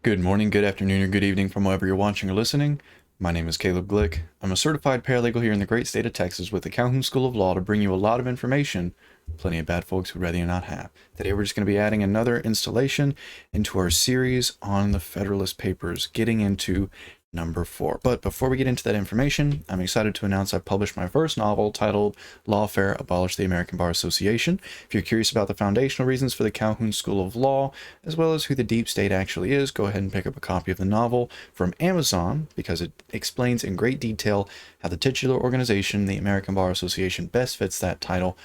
Good morning, good afternoon, or good evening from wherever you're watching or listening. My name is Caleb Glick. I'm a certified paralegal here in the great state of Texas with the Calhoun School of Law to bring you a lot of information plenty of bad folks would rather you not have. Today we're just going to be adding another installation into our series on the Federalist Papers, getting into number 4. But before we get into that information, I'm excited to announce I've published my first novel titled Lawfare, Abolish the American Bar Association. If you're curious about the foundational reasons for the Calhoun School of Law, as well as who the deep state actually is, go ahead and pick up a copy of the novel from Amazon because it explains in great detail how the titular organization, the American Bar Association, best fits that title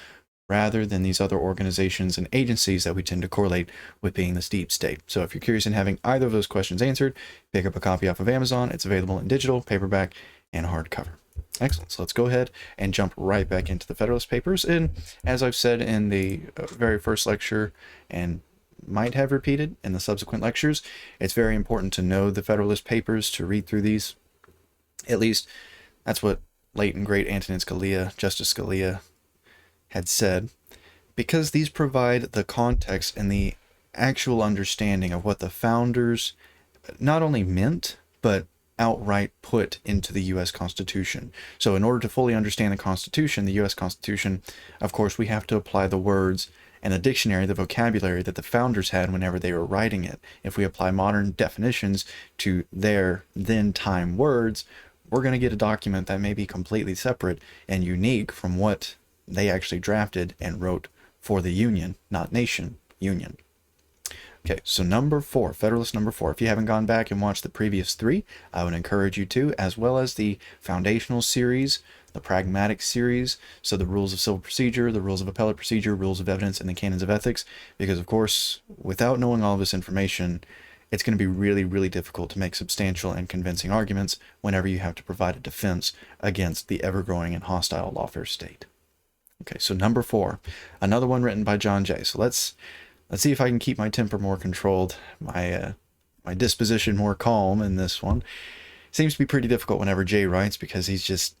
rather than these other organizations and agencies that we tend to correlate with being this deep state. So if you're curious in having either of those questions answered, pick up a copy off of Amazon. It's available in digital, paperback, and hardcover. Excellent. So let's go ahead and jump right back into the Federalist Papers. And as I've said in the very first lecture and might have repeated in the subsequent lectures, it's very important to know the Federalist Papers, to read through these. At least that's what late and great Antonin Scalia, Justice Scalia, had said, because these provide the context and the actual understanding of what the founders not only meant, but outright put into the U.S. Constitution. So in order to fully understand the Constitution, the U.S. Constitution, of course, we have to apply the words and the dictionary, the vocabulary that the founders had whenever they were writing it. If we apply modern definitions to their then time words, we're going to get a document that may be completely separate and unique from what they actually drafted and wrote for the Union, not nation, Union. Okay, so number 4, Federalist number 4. If you haven't gone back and watched the previous 3, I would encourage you to, as well as the foundational series, the pragmatic series, so the rules of civil procedure, the rules of appellate procedure, rules of evidence, and the canons of ethics, because of course, without knowing all of this information, it's going to be really, really difficult to make substantial and convincing arguments whenever you have to provide a defense against the ever-growing and hostile lawfare state. Okay, so number 4, another one written by John Jay. So let's see if I can keep my temper more controlled, my disposition more calm in this one. Seems to be pretty difficult whenever Jay writes because he's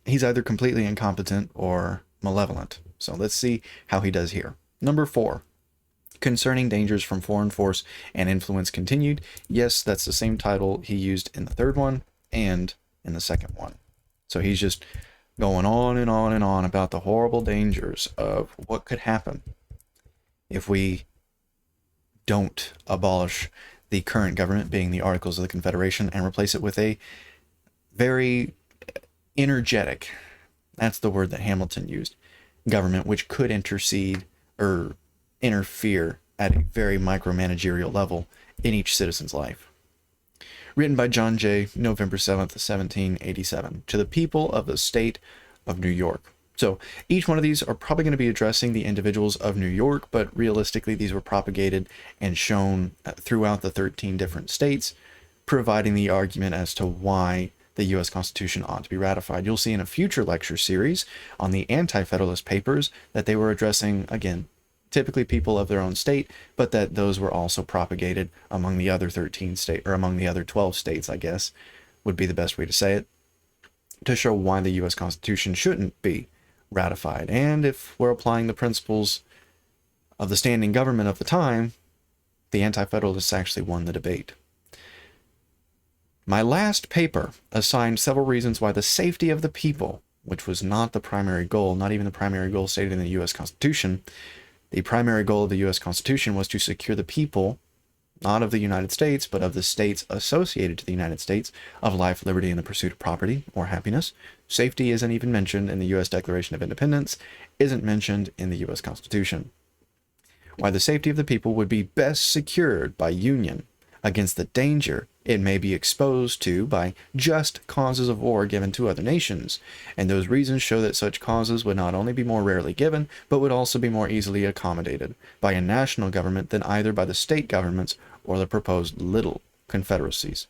either completely incompetent or malevolent. So let's see how he does here. Number 4, concerning dangers from foreign force and influence continued. Yes, that's the same title he used in the third one and in the second one. So he's just going on and on and on about the horrible dangers of what could happen if we don't abolish the current government, being the Articles of the Confederation, and replace it with a very energetic, that's the word that Hamilton used, government, which could intercede or interfere at a very micromanagerial level in each citizen's life. Written by John Jay, November 7th, 1787, to the people of the state of New York. So each one of these are probably going to be addressing the individuals of New York, but realistically these were propagated and shown throughout the 13 different states, providing the argument as to why the U.S. Constitution ought to be ratified. You'll see in a future lecture series on the Anti-Federalist Papers that they were addressing, again, typically people of their own state, but that those were also propagated among the other 13 states, or among the other 12 states, I guess, would be the best way to say it, to show why the U.S. Constitution shouldn't be ratified. And if we're applying the principles of the standing government of the time, the Anti-Federalists actually won the debate. My last paper assigned several reasons why the safety of the people, which was not the primary goal, not even the primary goal stated in the U.S. Constitution, the primary goal of the U.S. Constitution was to secure the people, not of the United States, but of the states associated to the United States, of life, liberty, and the pursuit of property or happiness. Safety isn't even mentioned in the U.S. Declaration of Independence, isn't mentioned in the U.S. Constitution. Why the safety of the people would be best secured by union against the danger it may be exposed to by just causes of war given to other nations, and those reasons show that such causes would not only be more rarely given, but would also be more easily accommodated by a national government than either by the state governments or the proposed little confederacies.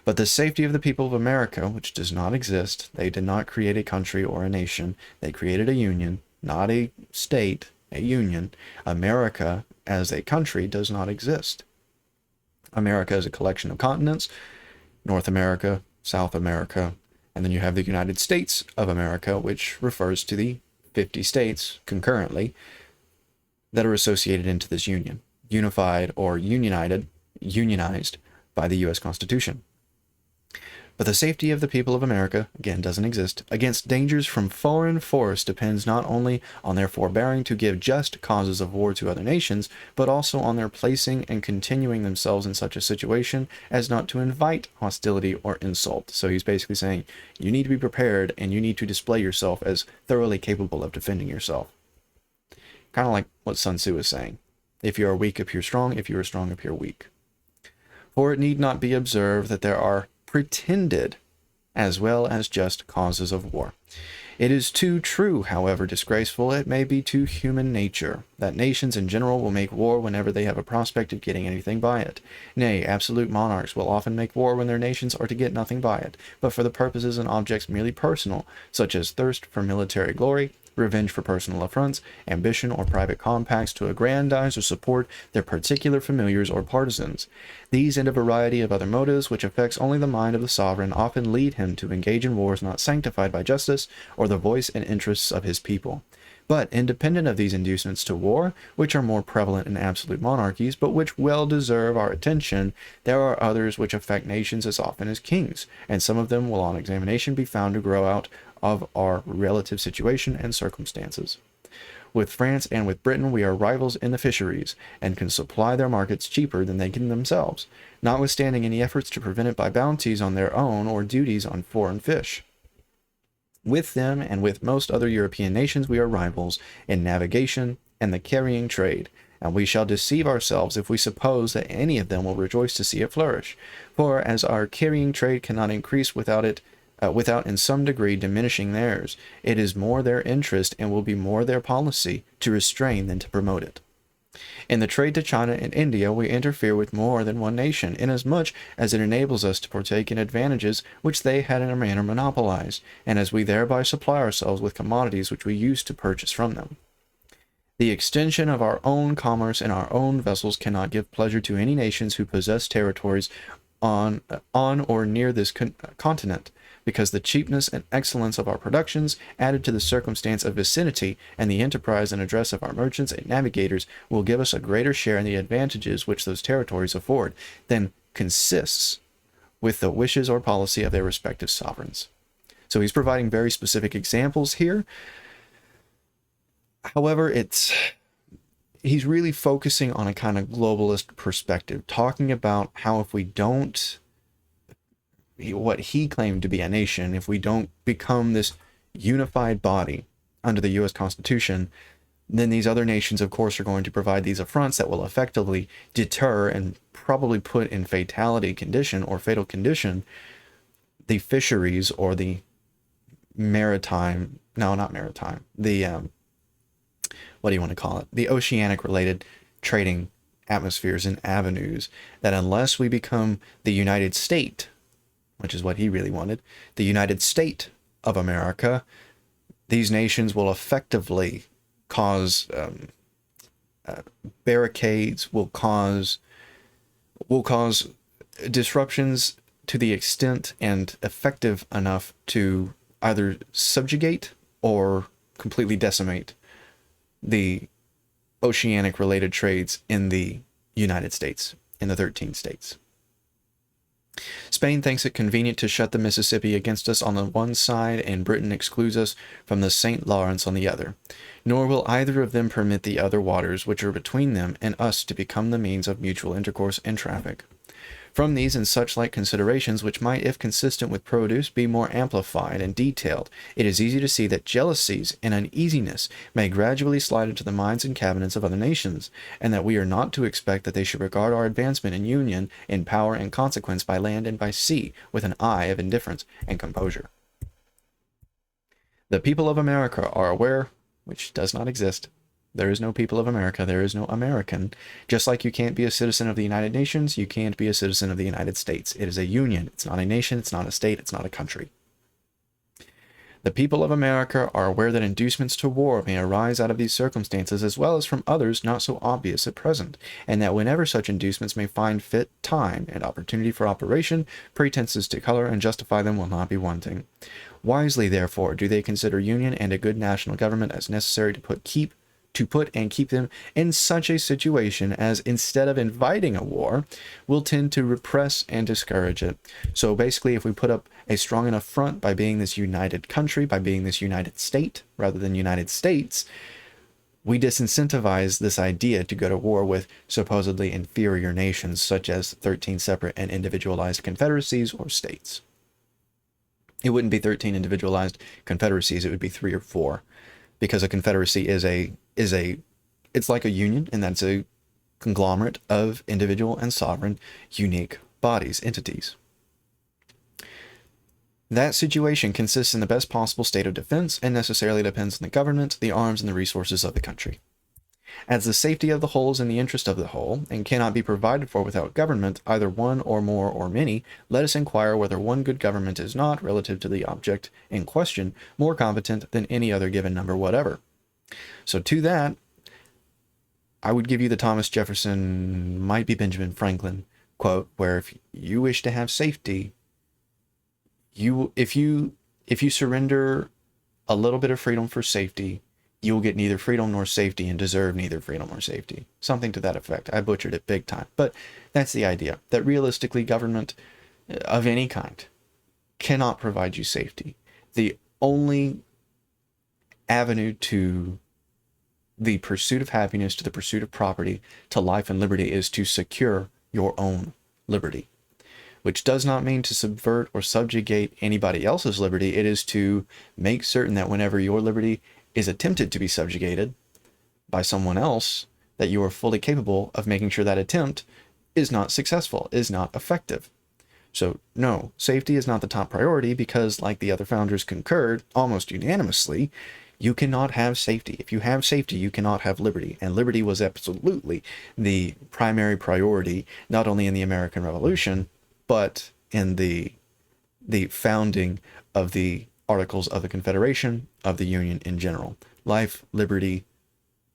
But the safety of the people of America, which does not exist, they did not create a country or a nation, they created a union, not a state, a union. America as a country does not exist. America is a collection of continents, North America, South America, and then you have the United States of America, which refers to the 50 states concurrently that are associated into this union. Unified or united unionized by the U.S. Constitution. But the safety of the people of America, again, doesn't exist, against dangers from foreign force depends not only on their forbearing to give just causes of war to other nations, but also on their placing and continuing themselves in such a situation as not to invite hostility or insult. So he's basically saying, you need to be prepared and you need to display yourself as thoroughly capable of defending yourself. Kind of like what Sun Tzu is saying. If you are weak, appear strong. If you are strong, appear weak. For it need not be observed that there are pretended as well as just causes of war. It is too true, however disgraceful it may be to human nature, that nations in general will make war whenever they have a prospect of getting anything by it. Nay, absolute monarchs will often make war when their nations are to get nothing by it, but for the purposes and objects merely personal, such as thirst for military glory, revenge for personal affronts, ambition or private compacts to aggrandize or support their particular familiars or partisans. These and a variety of other motives, which affects only the mind of the sovereign, often lead him to engage in wars not sanctified by justice or the voice and interests of his people. But independent of these inducements to war, which are more prevalent in absolute monarchies, but which well deserve our attention, there are others which affect nations as often as kings, and some of them will on examination be found to grow out of our relative situation and circumstances. With France and with Britain we are rivals in the fisheries, and can supply their markets cheaper than they can themselves, notwithstanding any efforts to prevent it by bounties on their own or duties on foreign fish. With them and with most other European nations we are rivals in navigation and the carrying trade, and we shall deceive ourselves if we suppose that any of them will rejoice to see it flourish. For as our carrying trade cannot increase without in some degree diminishing theirs, it is more their interest and will be more their policy to restrain than to promote it. In the trade to China and India we interfere with more than one nation, inasmuch as it enables us to partake in advantages which they had in a manner monopolized, and as we thereby supply ourselves with commodities which we used to purchase from them. The extension of our own commerce and our own vessels cannot give pleasure to any nations who possess territories on or near this continent, because the cheapness and excellence of our productions, added to the circumstance of vicinity and the enterprise and address of our merchants and navigators, will give us a greater share in the advantages which those territories afford than consists with the wishes or policy of their respective sovereigns. So he's providing very specific examples here. However, he's really focusing on a kind of globalist perspective, talking about how if we don't, what he claimed to be a nation, if we don't become this unified body under the U.S. Constitution, then these other nations, of course, are going to provide these affronts that will effectively deter and probably put in fatal condition the fisheries or the what do you want to call it? The oceanic related trading atmospheres and avenues, that unless we become the United States, which is what he really wanted, the United State of America, these nations will effectively cause barricades, will cause disruptions to the extent and effective enough to either subjugate or completely decimate the oceanic related trades in the United States, in the 13 states. Spain thinks it convenient to shut the Mississippi against us on the one side, and Britain excludes us from the St. Lawrence on the other. Nor will either of them permit the other waters which are between them and us to become the means of mutual intercourse and traffic. From these and such like considerations, which might, if consistent with produce, be more amplified and detailed, it is easy to see that jealousies and uneasiness may gradually slide into the minds and cabinets of other nations, and that we are not to expect that they should regard our advancement in union, in power and consequence by land and by sea, with an eye of indifference and composure. The people of America are aware, which does not exist. There is no people of America. There is no American. Just like you can't be a citizen of the United Nations, you can't be a citizen of the United States. It is a union. It's not a nation. It's not a state. It's not a country. The people of America are aware that inducements to war may arise out of these circumstances, as well as from others not so obvious at present, and that whenever such inducements may find fit time and opportunity for operation, pretenses to color and justify them will not be wanting. Wisely, therefore, do they consider union and a good national government as necessary to to put and keep them in such a situation as, instead of inviting a war, will tend to repress and discourage it. So basically, if we put up a strong enough front by being this united country, by being this united state rather than United States, we disincentivize this idea to go to war with supposedly inferior nations such as 13 separate and individualized confederacies or states. It wouldn't be 13 individualized confederacies, it would be 3 or 4, because a confederacy it's like a union, and that's a conglomerate of individual and sovereign unique bodies, entities. That situation consists in the best possible state of defense and necessarily depends on the government, the arms, and the resources of the country. As the safety of the whole is in the interest of the whole, and cannot be provided for without government, either one or more or many, let us inquire whether one good government is not, relative to the object in question, more competent than any other given number whatever. So to that, I would give you the Thomas Jefferson, might be Benjamin Franklin quote, where if you wish to have safety, if you surrender a little bit of freedom for safety, you will get neither freedom nor safety and deserve neither freedom nor safety. Something to that effect. I butchered it big time. But that's the idea, that realistically government of any kind cannot provide you safety. The only avenue to the pursuit of happiness, to the pursuit of property, to life and liberty is to secure your own liberty. Which does not mean to subvert or subjugate anybody else's liberty. It is to make certain that whenever your liberty is attempted to be subjugated by someone else, that you are fully capable of making sure that attempt is not successful, is not effective. So no, safety is not the top priority because, like the other founders concurred almost unanimously, you cannot have safety. If you have safety, you cannot have liberty. And liberty was absolutely the primary priority, not only in the American Revolution, but in the founding of the Articles of the Confederation, of the Union in general. Life, liberty,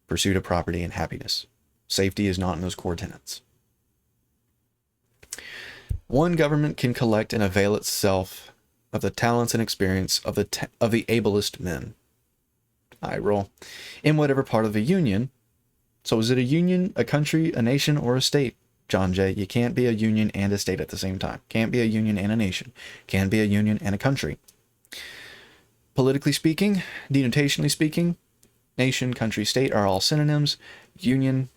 pursuit of property, and happiness. Safety is not in those core tenets. One government can collect and avail itself of the talents and experience of the ablest men. I roll. In whatever part of the Union. So is it a union, a country, a nation, or a state? John Jay, you can't be a union and a state at the same time. Can't be a union and a nation. Can't be a union and a country. Politically speaking, denotationally speaking, nation, country, state are all synonyms. Union,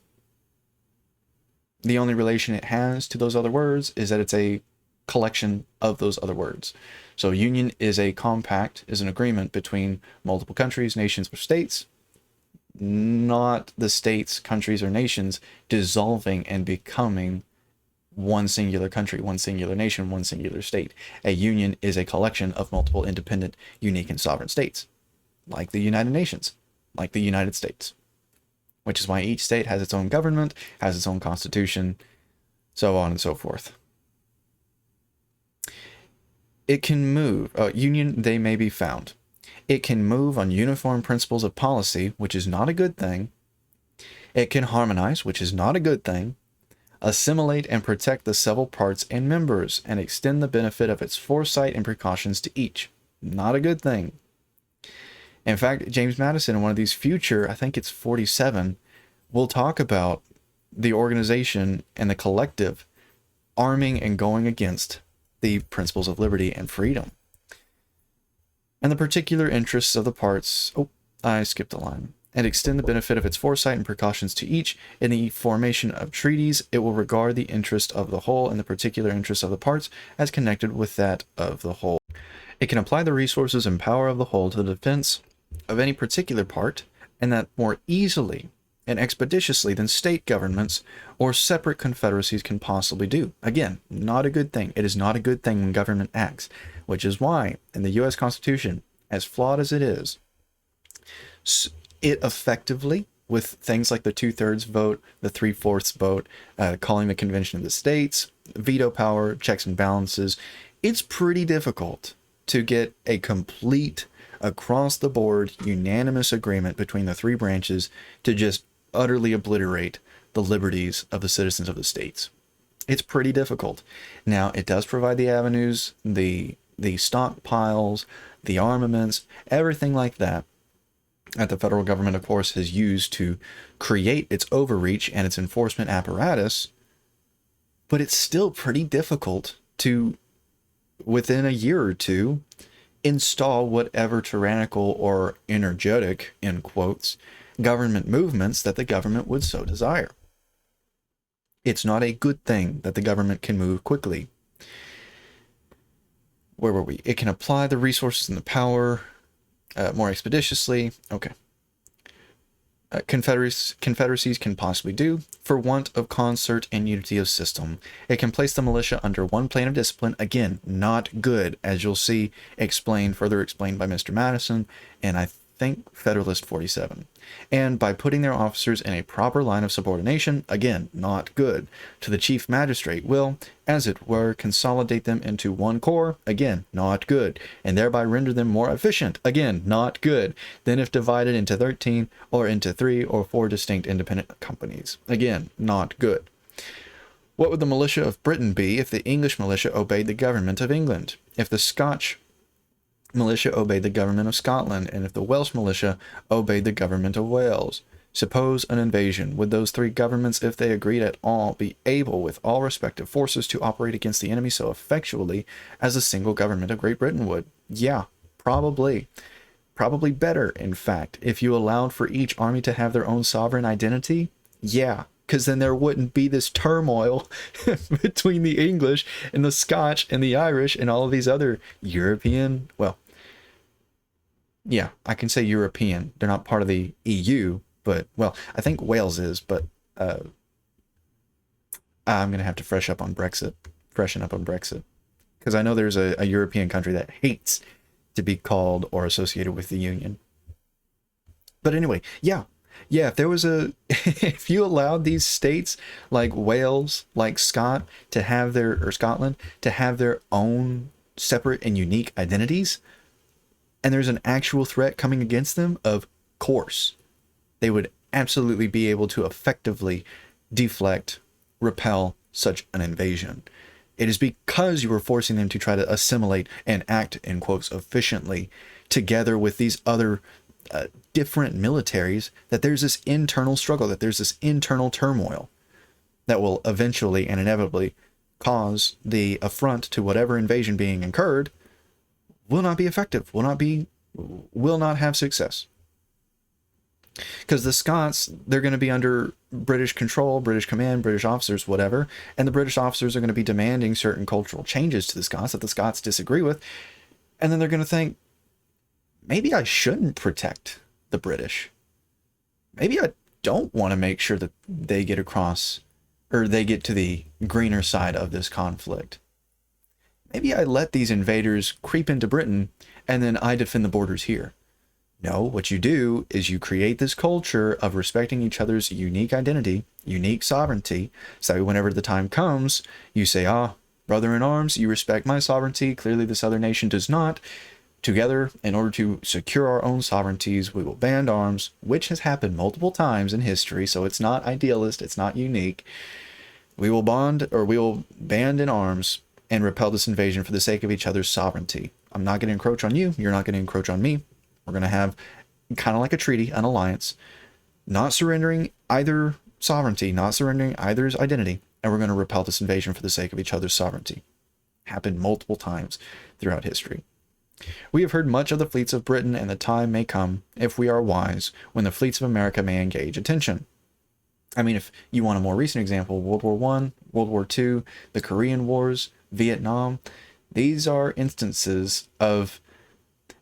the only relation it has to those other words is that it's a collection of those other words. So union is a compact, is an agreement between multiple countries, nations, or states, not the states, countries, or nations dissolving and becoming one singular country, one singular nation, one singular state. A union is a collection of multiple independent, unique, and sovereign states, like the United Nations, like the United States, which is why each state has its own government, has its own constitution, so on and so forth. It can move, union, they may be found. It can move on uniform principles of policy, which is not a good thing. It can harmonize, which is not a good thing. Assimilate and protect the several parts and members, and extend the benefit of its foresight and precautions to each. Not a good thing. In fact, James Madison, in one of these future, I think it's 47, will talk about the organization and the collective arming and going against the principles of liberty and freedom. And the particular interests of the parts, I skipped a line, and extend the benefit of its foresight and precautions to each. In the formation of treaties, it will regard the interest of the whole and the particular interests of the parts as connected with that of the whole. It can apply the resources and power of the whole to the defense of any particular part, and that more easily and expeditiously than state governments or separate confederacies can possibly do. Again, not a good thing. It is not a good thing when government acts, which is why in the U.S. Constitution, as flawed as it is, it effectively, with things like the 2/3 vote, the 3/4 vote, calling the Convention of the States, veto power, checks and balances, it's pretty difficult to get a complete, across-the-board, unanimous agreement between the three branches to just utterly obliterate the liberties of the citizens of the states. It's pretty difficult. Now, it does provide the avenues, the stockpiles, the armaments, everything like that, that the federal government, of course, has used to create its overreach and its enforcement apparatus, but it's still pretty difficult to, within a year or two, install whatever tyrannical or energetic, in quotes, government movements that the government would so desire. It's not a good thing that the government can move quickly. Where were we? It can apply the resources and the power more expeditiously. Okay. Confederacies can possibly do, for want of concert and unity of system. It can place the militia under one plane of discipline. Again, not good, as you'll see further explained by Mr. Madison, and I think Federalist 47. And by putting their officers in a proper line of subordination, again, not good, to the chief magistrate will, as it were, consolidate them into one corps, again, not good, and thereby render them more efficient, again, not good, than if divided into 13 or into 3 or 4 distinct independent companies. Again, not good. What would the militia of Britain be if the English militia obeyed the government of England? If the Scotch militia obeyed the government of Scotland, and if the Welsh militia obeyed the government of Wales? Suppose an invasion. Would those three governments, if they agreed at all, be able, with all respective forces, to operate against the enemy so effectually as the single government of Great Britain would? Yeah, probably. Probably better, in fact, if you allowed for each army to have their own sovereign identity. Yeah, because then there wouldn't be this turmoil between the English and the Scotch and the Irish and all of these other European, well, yeah, I can say European. They're not part of the EU, but, well, I think Wales is, but I'm going to have to freshen up on Brexit, because I know there's a European country that hates to be called or associated with the Union. But anyway, yeah, if there was if you allowed these states like Wales, like Scotland, to have their own separate and unique identities, and there's an actual threat coming against them, of course, they would absolutely be able to effectively deflect, repel such an invasion. It is because you are forcing them to try to assimilate and act, in quotes, efficiently together with these other different militaries, that there's this internal struggle, that there's this internal turmoil that will eventually and inevitably cause the affront to whatever invasion being incurred will not be effective, will not have success. Because the Scots, they're going to be under British control, British command, British officers, whatever, and the British officers are going to be demanding certain cultural changes to the Scots that the Scots disagree with, and then they're going to think, maybe I shouldn't protect the British. Maybe I don't want to make sure that they get across, or they get to the greener side of this conflict. Maybe I let these invaders creep into Britain, and then I defend the borders here. No, what you do is you create this culture of respecting each other's unique identity, unique sovereignty, so that whenever the time comes, you say, brother in arms, you respect my sovereignty, clearly this other nation does not. Together, in order to secure our own sovereignties, we will band arms, which has happened multiple times in history, so it's not idealist, it's not unique. We will band in arms and repel this invasion for the sake of each other's sovereignty. I'm not going to encroach on you, you're not going to encroach on me. We're going to have kind of like a treaty, an alliance, not surrendering either sovereignty, not surrendering either's identity, and we're going to repel this invasion for the sake of each other's sovereignty. Happened multiple times throughout history. We have heard much of the fleets of Britain, and the time may come, if we are wise, when the fleets of America may engage attention. I mean, if you want a more recent example, World War I, World War II, the Korean Wars, Vietnam, these are instances of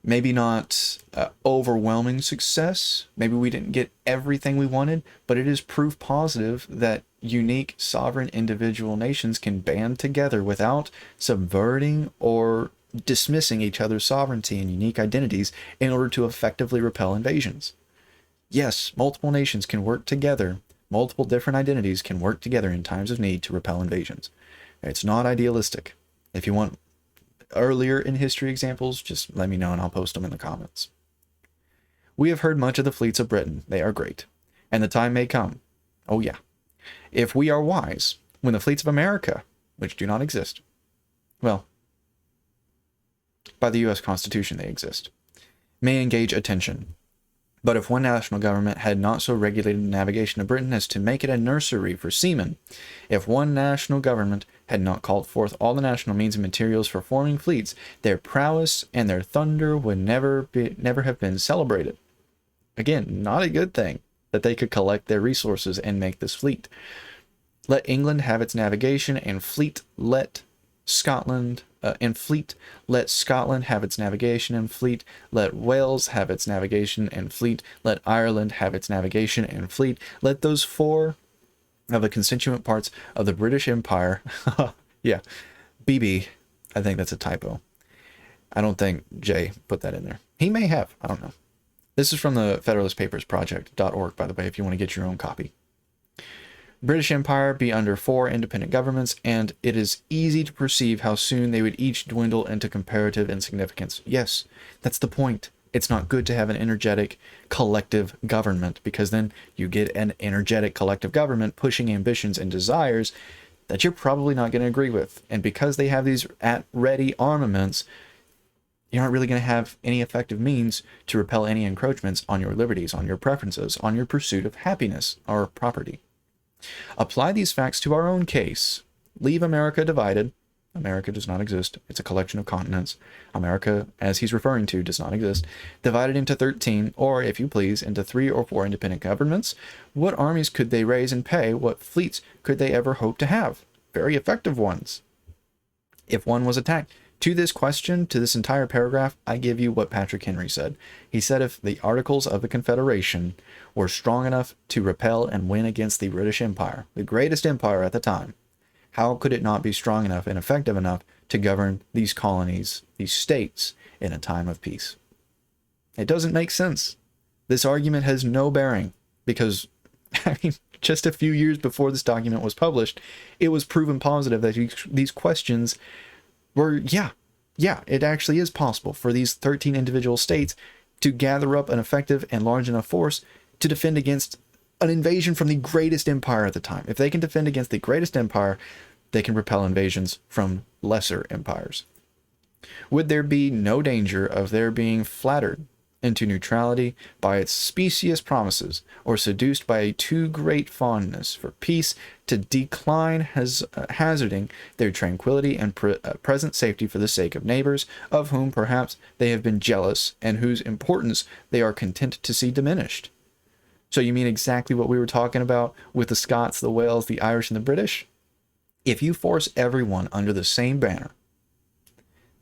maybe not overwhelming success. Maybe we didn't get everything we wanted, but it is proof positive that unique sovereign individual nations can band together without subverting or dismissing each other's sovereignty and unique identities in order to effectively repel invasions. Yes, multiple nations can work together, multiple different identities can work together in times of need to repel invasions. It's not idealistic. If you want earlier in history examples, just let me know and I'll post them in the comments. We have heard much of the fleets of Britain. They are great. And the time may come, oh yeah, if we are wise, when the fleets of America, which do not exist, well, by the U.S. Constitution they exist, may engage attention. But if one national government had not so regulated the navigation of Britain as to make it a nursery for seamen, if one national government had not called forth all the national means and materials for forming fleets, their prowess and their thunder would never have been celebrated. Again, not a good thing that they could collect their resources and make this fleet. Let England have its navigation, and let Scotland have its navigation and fleet. Let Wales have its navigation and fleet. Let Ireland have its navigation and fleet. Let those four of the constituent parts of the British Empire, yeah, BB, I think that's a typo. I don't think Jay put that in there. He may have, I don't know. This is from the Federalist Papers project.org, by the way, if you want to get your own copy. British Empire be under 4 independent governments, and it is easy to perceive how soon they would each dwindle into comparative insignificance. Yes, that's the point. It's not good to have an energetic collective government, because then you get an energetic collective government pushing ambitions and desires that you're probably not going to agree with. And because they have these at-ready armaments, you aren't really going to have any effective means to repel any encroachments on your liberties, on your preferences, on your pursuit of happiness or property. Apply these facts to our own case. Leave America divided. America does not exist. It's a collection of continents. America, as he's referring to, does not exist. Divided into 13, or, if you please, into 3 or 4 independent governments. What armies could they raise and pay? What fleets could they ever hope to have? Very effective ones. If one was attacked. To this question, to this entire paragraph, I give you what Patrick Henry said. He said if the Articles of the Confederation were strong enough to repel and win against the British Empire, the greatest empire at the time, how could it not be strong enough and effective enough to govern these colonies, these states, in a time of peace? It doesn't make sense. This argument has no bearing because, I mean, just a few years before this document was published, it was proven positive that these questions were, yeah, it actually is possible for these 13 individual states to gather up an effective and large enough force to defend against an invasion from the greatest empire at the time. If they can defend against the greatest empire, they can repel invasions from lesser empires. Would there be no danger of their being flattered into neutrality by its specious promises, or seduced by a too great fondness for peace to decline hazarding their tranquility and present safety for the sake of neighbors, of whom perhaps they have been jealous, and whose importance they are content to see diminished? So you mean exactly what we were talking about with the Scots, the Wales, the Irish, and the British? If you force everyone under the same banner,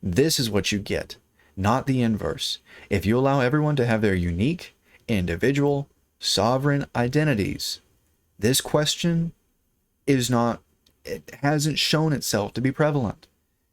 this is what you get, not the inverse. If you allow everyone to have their unique, individual, sovereign identities, this question it hasn't shown itself to be prevalent.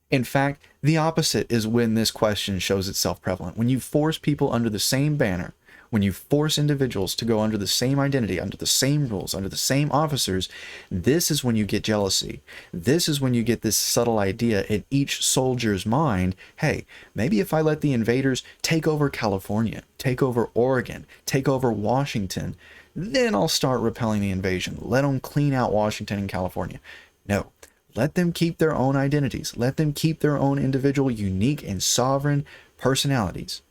In fact, the opposite is when this question shows itself prevalent. When you force people under the same banner, when you force individuals to go under the same identity, under the same rules, under the same officers, this is when you get jealousy. This is when you get this subtle idea in each soldier's mind, hey, maybe if I let the invaders take over California, take over Oregon, take over Washington, then I'll start repelling the invasion. Let them clean out Washington and California. No, let them keep their own identities. Let them keep their own individual, unique, and sovereign personalities,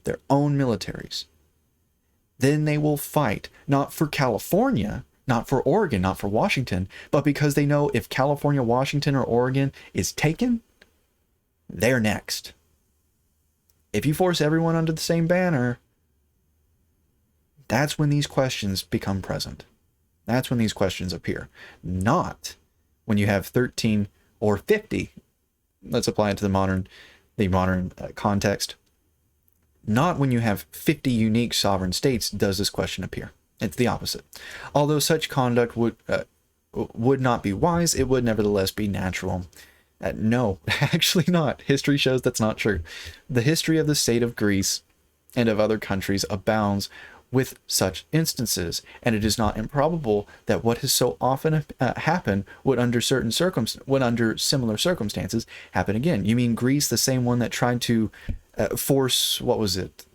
their own militaries. Then they will fight, not for California, not for Oregon, not for Washington, but because they know if California, Washington, or Oregon is taken, they're next. If you force everyone under the same banner, that's when these questions become present. That's when these questions appear. Not when you have 13 or 50. Let's apply it to the modern context. Not when you have 50 unique sovereign states does this question appear. It's the opposite. Although such conduct would not be wise, it would nevertheless be natural. No, actually not. History shows that's not true. The history of the state of Greece and of other countries abounds with such instances, and it is not improbable that what has so often happened would under similar circumstances happen again. You mean Greece, the same one that tried to force, what was it?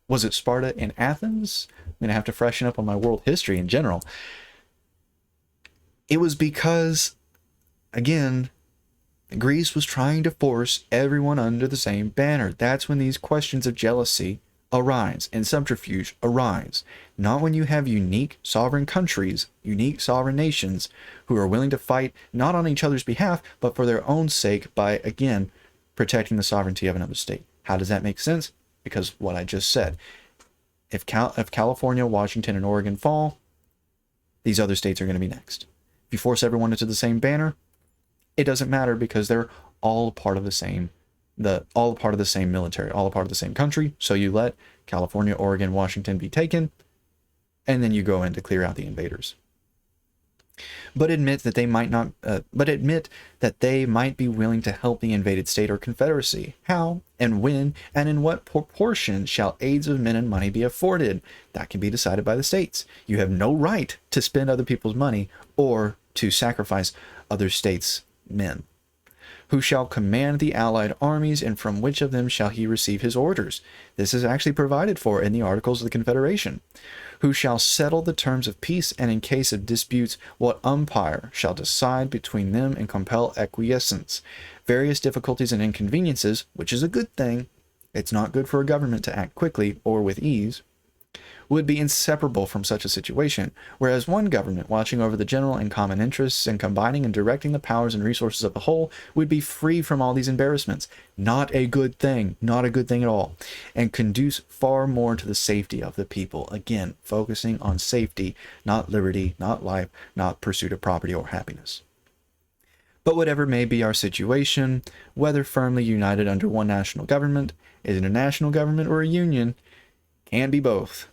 Was it Sparta and Athens? I'm going to have to freshen up on my world history in general. It was because, again, Greece was trying to force everyone under the same banner. That's when these questions of jealousy arise and subterfuge arise, not when you have unique sovereign countries, unique sovereign nations who are willing to fight not on each other's behalf, but for their own sake by, again, protecting the sovereignty of another state. How does that make sense? Because what I just said. If California, Washington, and Oregon fall, these other states are going to be next. If you force everyone into the same banner, it doesn't matter because they're all part of the same military, all a part of the same country. So you let California, Oregon, Washington be taken, and then you go in to clear out the invaders. But admit that they might be willing to help the invaded state or confederacy. How and when and in what proportion shall aids of men and money be afforded? That can be decided by the states. You have no right to spend other people's money or to sacrifice other states' men. Who shall command the allied armies, and from which of them shall he receive his orders? This is actually provided for in the Articles of the Confederation. Who shall settle the terms of peace, and in case of disputes, what umpire shall decide between them and compel acquiescence? Various difficulties and inconveniences, which is a good thing, it's not good for a government to act quickly or with ease, would be inseparable from such a situation, whereas one government watching over the general and common interests and combining and directing the powers and resources of the whole would be free from all these embarrassments. Not a good thing, not a good thing at all, and conduce far more to the safety of the people. Again, focusing on safety, not liberty, not life, not pursuit of property or happiness. But whatever may be our situation, whether firmly united under one national government, is it a national government or a union? Can be both.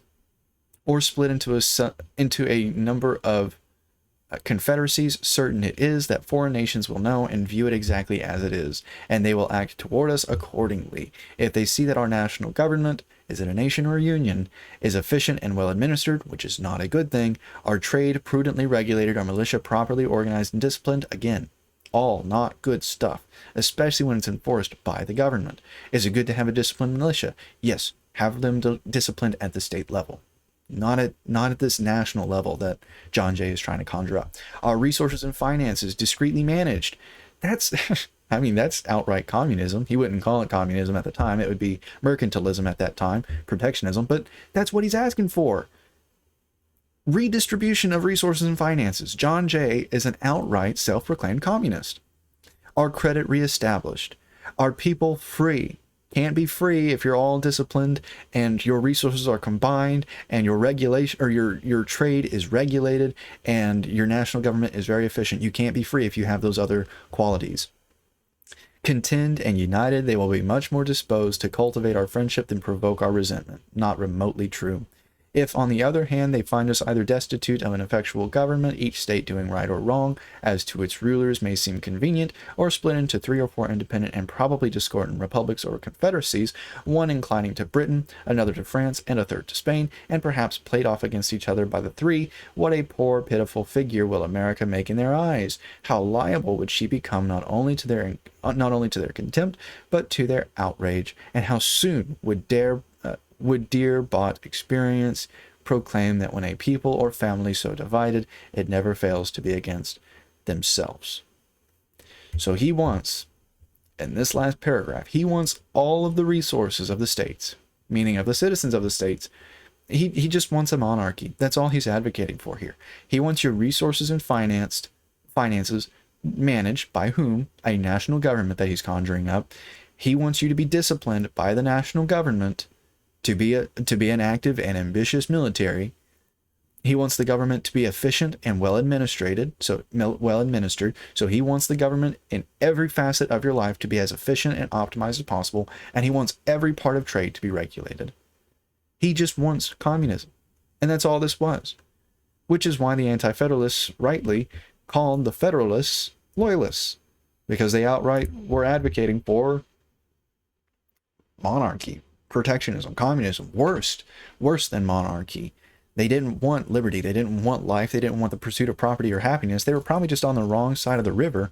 Or split into a number of confederacies. Certain it is that foreign nations will know and view it exactly as it is, and they will act toward us accordingly. If they see that our national government, is it a nation or a union, is efficient and well administered, which is not a good thing, our trade prudently regulated, our militia properly organized and disciplined, again, all not good stuff, especially when it's enforced by the government. Is it good to have a disciplined militia? Yes, have them disciplined at the state level. Not at this national level that John Jay is trying to conjure up. Our resources and finances discreetly managed. That's, I mean, that's outright communism. He wouldn't call it communism at the time. It would be mercantilism at that time, protectionism, but that's what he's asking for. Redistribution of resources and finances. John Jay is an outright self-proclaimed communist. Our credit reestablished. Our people free. Can't be free if you're all disciplined and your resources are combined and your regulation or your trade is regulated and your national government is very efficient. You can't be free if you have those other qualities. Contend and united, they will be much more disposed to cultivate our friendship than provoke our resentment. Not remotely true. If, on the other hand, they find us either destitute of an effectual government, each state doing right or wrong, as to its rulers may seem convenient, or split into 3 or 4 independent and probably discordant republics or confederacies, one inclining to Britain, another to France, and a third to Spain, and perhaps played off against each other by the 3, what a poor, pitiful figure will America make in their eyes? How liable would she become not only to their contempt, but to their outrage? And how soon would dear bought experience proclaim that when a people or family so divided, it never fails to be against themselves. So he wants, in this last paragraph, he wants all of the resources of the states, meaning of the citizens of the states. He just wants a monarchy. That's all he's advocating for here. He wants your resources and finances managed by whom? A national government that he's conjuring up. He wants you to be disciplined by the national government to be an active and ambitious military. He wants the government to be efficient and well administered. So he wants the government in every facet of your life to be as efficient and optimized as possible, and he wants every part of trade to be regulated. He just wants communism, and that's all this was. Which is why the anti-federalists rightly called the Federalists loyalists, because they outright were advocating for monarchy. Protectionism, communism, worse than monarchy. They didn't want liberty. They didn't want life. They didn't want the pursuit of property or happiness. They were probably just on the wrong side of the river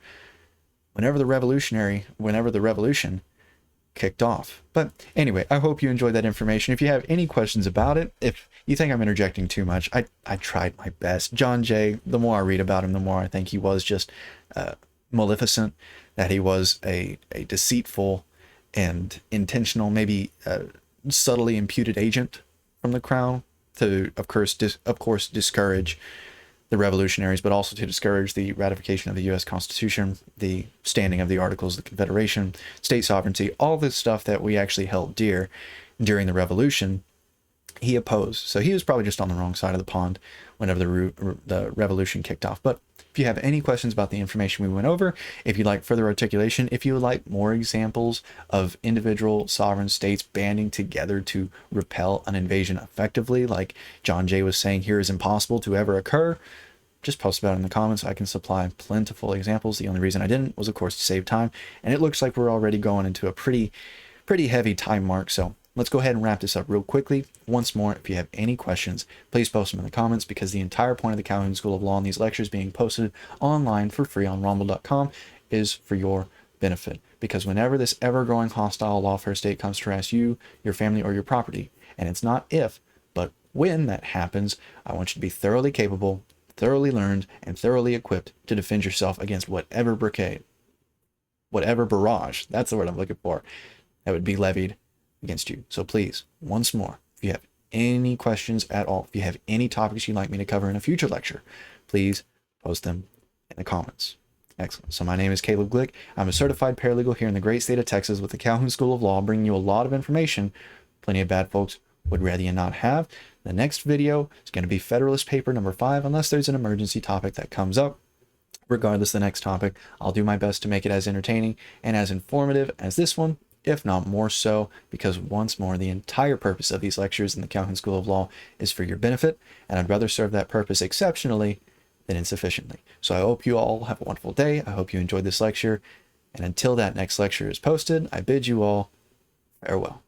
whenever the revolution kicked off. But anyway, I hope you enjoyed that information. If you have any questions about it, if you think I'm interjecting too much, I tried my best. John Jay, the more I read about him, the more I think he was just maleficent, that he was a deceitful and intentional, maybe subtly imputed agent from the crown to, of course, discourage the revolutionaries, but also to discourage the ratification of the U.S. Constitution, the standing of the Articles of the Confederation, state sovereignty, all this stuff that we actually held dear during the Revolution. He opposed. So he was probably just on the wrong side of the pond whenever the revolution kicked off. But if you have any questions about the information we went over, if you'd like further articulation, if you would like more examples of individual sovereign states banding together to repel an invasion effectively, like John Jay was saying here is impossible to ever occur, just post about it in the comments. I can supply plentiful examples. The only reason I didn't was, of course, to save time. And it looks like we're already going into a pretty heavy time mark. So let's go ahead and wrap this up real quickly. Once more, if you have any questions, please post them in the comments, because the entire point of the Calhoun School of Law and these lectures being posted online for free on rumble.com is for your benefit. Because whenever this ever-growing hostile lawfare state comes to harass you, your family, or your property, and it's not if, but when that happens, I want you to be thoroughly capable, thoroughly learned, and thoroughly equipped to defend yourself against whatever barrage, that's the word I'm looking for, that would be levied against you. So please, once more, if you have any questions at all, if you have any topics you'd like me to cover in a future lecture, please post them in the comments. Excellent. So my name is Caleb Glick. I'm a certified paralegal here in the great state of Texas with the Calhoun School of Law, bringing you a lot of information plenty of bad folks would rather you not have. The next video is going to be Federalist Paper number 5, unless there's an emergency topic that comes up. Regardless, the next topic, I'll do my best to make it as entertaining and as informative as this one, if not more so, because once more, the entire purpose of these lectures in the Calhoun School of Law is for your benefit, and I'd rather serve that purpose exceptionally than insufficiently. So I hope you all have a wonderful day. I hope you enjoyed this lecture, and until that next lecture is posted, I bid you all farewell.